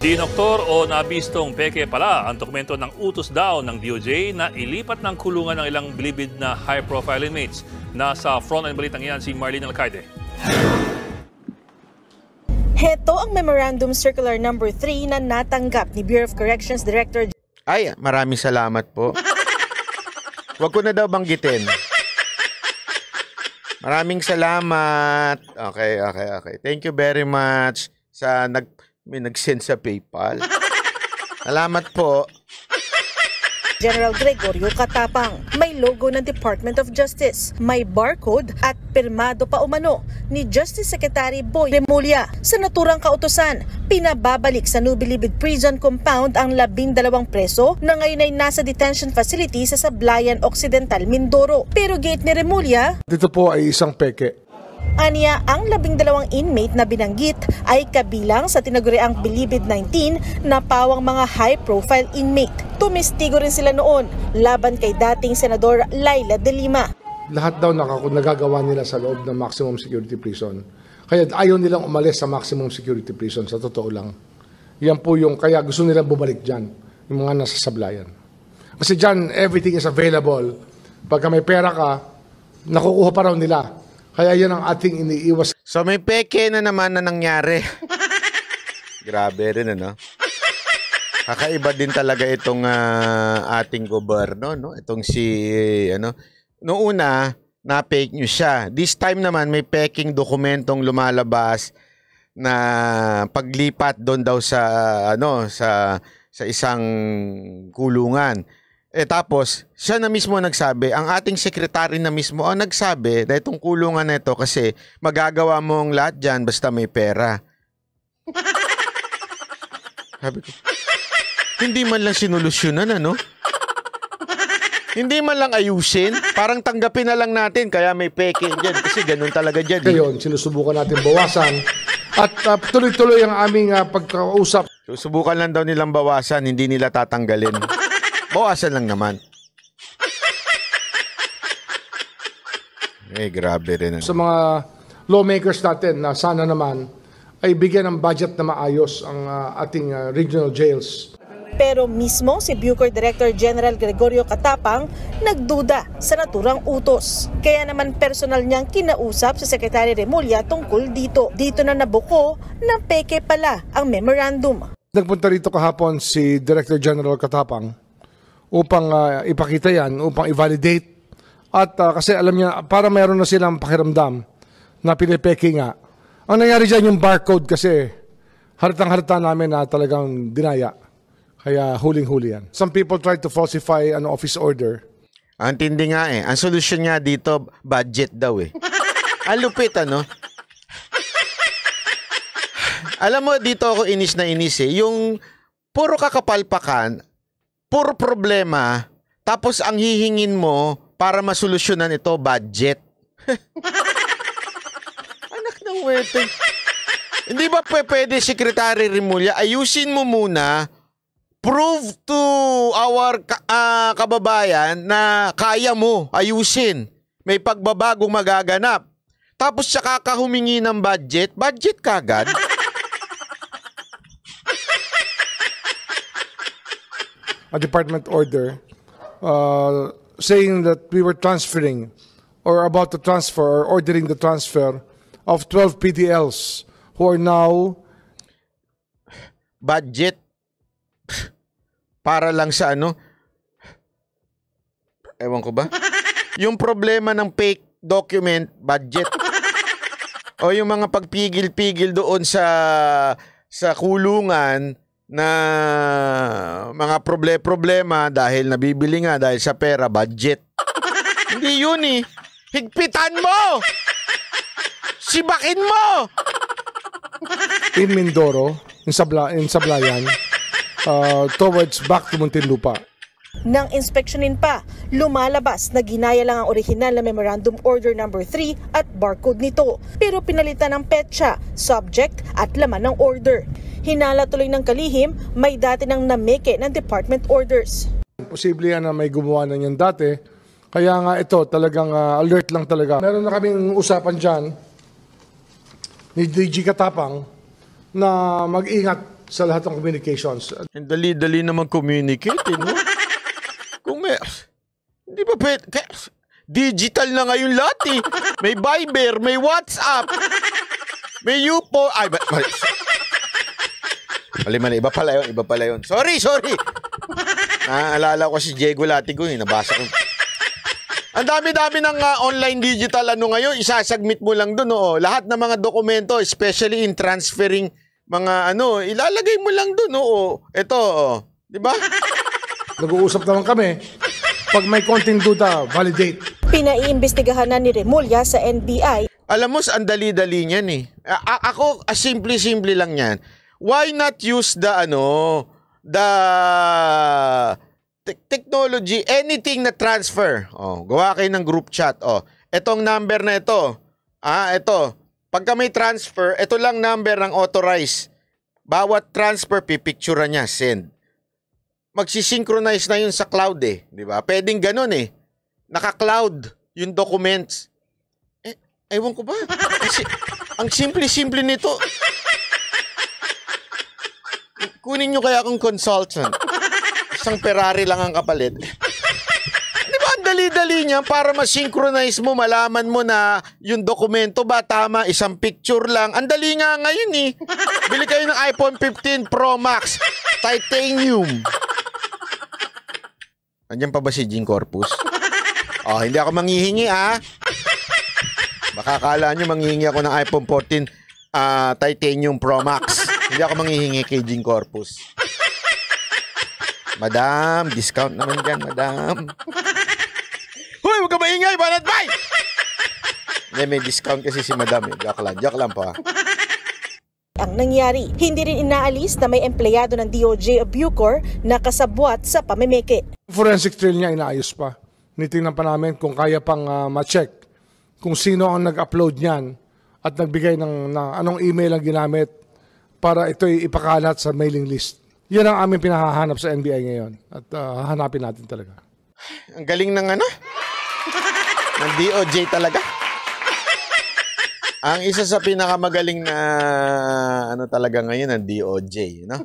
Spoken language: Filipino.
Dinoktor o nabistong peke pala ang dokumento ng utos daw ng DOJ na ilipat ng kulungan ng ilang bilibid na high-profile inmates. Nasa front-end balitang yan si Marlene Alcaide. Heto ang Memorandum Circular No. 3 na natanggap ni Bureau of Corrections Director. Ay, maraming salamat po. Huwag ko na daw banggitin. Maraming salamat. Okay. Thank you very much sa may nag-send sa PayPal. Salamat po. General Gregorio Katapang. May logo ng Department of Justice, may barcode at pirmado pa umano ni Justice Secretary Boy Remulla. Sa naturang kautusan, pinababalik sa Nubilibid Prison Compound ang 12 preso na ngayon ay nasa detention facility sa Sablayan Occidental, Mindoro. Pero gate ni Remulla, dito po ay isang peke. Aniya, ang 12 inmate na binanggit ay kabilang sa tinaguriang Bilibid 19 na pawang mga high-profile inmate. Tumistigo rin sila noon laban kay dating Senador Laila De Lima. Lahat daw nagagawa nila sa loob ng maximum security prison. Kaya ayaw nilang umalis sa maximum security prison, sa totoo lang. Yan po yung, kaya gusto nilang bumalik dyan, yung mga nasa Sablayan. Kasi dyan, everything is available. Pagka may pera ka, nakukuha pa raw nila. Kaya yan ang ating iniiwas. So may peke na naman na nangyari. Grabe rin, ano? Kakaiba din talaga itong ating gobyerno, no? Itong si, noong una, na-fake news siya. This time naman, may peking dokumentong lumalabas na paglipat doon daw sa, sa isang kulungan. Tapos, siya na mismo nagsabi, ang ating sekretary na mismo ang nagsabi na itong kulungan na ito kasi magagawa mong lahat dyan basta may pera. Sabi ko, hindi man lang sinolusyonan, ano? Hindi man lang ayusin. Parang tanggapin na lang natin kaya may peke dyan kasi ganun talaga dyan. Ngayon, sinusubukan natin bawasan at tuloy-tuloy ang aming pagkausap. Susubukan lang daw nilang bawasan, hindi nila tatanggalin. Bawasan lang naman. Grabe rin. Sa mga lawmakers natin na sana naman ay bigyan ng budget na maayos ang ating regional jails. Pero mismo si Bucor Director General Gregorio Katapang nagduda sa naturang utos. Kaya naman personal niyang kinausap si Secretary Remulla tungkol dito. Dito na nabuko na peke pala ang memorandum. Nagpunta rito kahapon si Director General Katapang upang ipakita yan, upang i-validate. At kasi alam niya, para mayroon na silang pakiramdam na pinipeke nga. Ang nangyari dyan yung barcode kasi halatang-halata namin na talagang dinaya. Kaya huling-huli yan. Some people try to falsify an office order. Ang tindi nga Ang solusyon nga dito, budget daw Ang lupit, ano? Alam mo, dito ako inis na inis Yung puro kakapalpakan, puro problema, tapos ang hihingin mo para masolusyonan ito, budget. Anak ng wete. Hindi ba pwede, Secretary Remulla, ayusin mo muna, prove to our kababayan na kaya mo ayusin. May pagbabagong magaganap. Tapos saka ka humingi ng budget kagad. A department order saying that we were transferring or about to transfer or ordering the transfer of 12 PDLs who are now budget para lang sa ewan ko ba? Yung problema ng fake document, budget. O yung mga pagpigil-pigil doon sa kulungan na mga problema dahil nabibili nga dahil sa pera, budget. Hindi yun Higpitan mo! Sibakin mo! in Mindoro, in Sablayan, towards back to Muntinlupa. Nang inspeksyonin pa, lumalabas na ginaya lang ang orihinal na Memorandum Order No. 3 at barcode nito, pero pinalitan ng petsa, subject at laman ng order. Hinala tuloy ng kalihim, may dati nang nameke ng department orders. Posible yan na may gumawa na yan dati, kaya nga ito talagang alert lang talaga. Meron na kaming usapan dyan ni DG Katapang na mag-ingat sa lahat ng communications. Ang dali-dali naman communicate, no? Kung may... Hindi ba pwede... Digital na ngayon lahat, eh. May Viber, may WhatsApp, may Yupo. Ay, mali. Iba pala yun. Sorry. Naalala ko si Diego Latigo, eh. Nabasa ko. Ang dami-dami ng online digital ngayon, isasubmit mo lang doon, oo. Lahat ng mga dokumento, especially in transferring mga ilalagay mo lang doon, oo. Ito, di ba? Nag-uusap naman kami. Pag may konting duda, validate. Pinaiimbestigahan na ni Remulla sa NBI. Alam mo, ang dali-dali niyan eh. Ako, simple-simple lang yan. Why not use the technology, anything na transfer. Gawa kayo ng group chat. Etong number na ito. Ito. Pagka may transfer, ito lang number ng authorized. Bawat transfer, pipicturean niya, send. Magsisynchronize na yun sa cloud eh. Di ba? Pwedeng ganun eh. Naka-cloud yung documents. Ewan ko ba? Ang simple-simple nito. Kunin nyo kaya akong consultant. Isang Ferrari lang ang kapalit. Di ba ang dali-dali niya para ma-synchronize mo, malaman mo na yung dokumento ba tama, isang picture lang. Ang dali nga ngayon eh. Bili kayo ng iPhone 15 Pro Max. Titanium. Andiyan pa ba si Jean Corpus? Hindi ako manghihingi Baka akala nyo manghihingi ako ng iPhone 14 Titanium Pro Max. Hindi ako manghihingi kay Jean Corpus. Madam, discount naman dyan, madam. Hoy, huwag ka maingay, banat bay! May discount kasi si madam eh. Joke lang po Ang nangyari, hindi rin inaalis na may empleyado ng DOJ o Bucor na kasabwat sa pamimiki. Forensic trail niya inaayos pa. Nitingnan pa namin kung kaya pang ma-check kung sino ang nag-upload niyan at nagbigay ng anong email ang ginamit para ito'y ipakalat sa mailing list. Yan ang aming pinahahanap sa NBI ngayon at hahanapin natin talaga. Ang galing ng ng DOJ talaga. Ang isa sa pinakamagaling na talaga ngayon ng DOJ, no?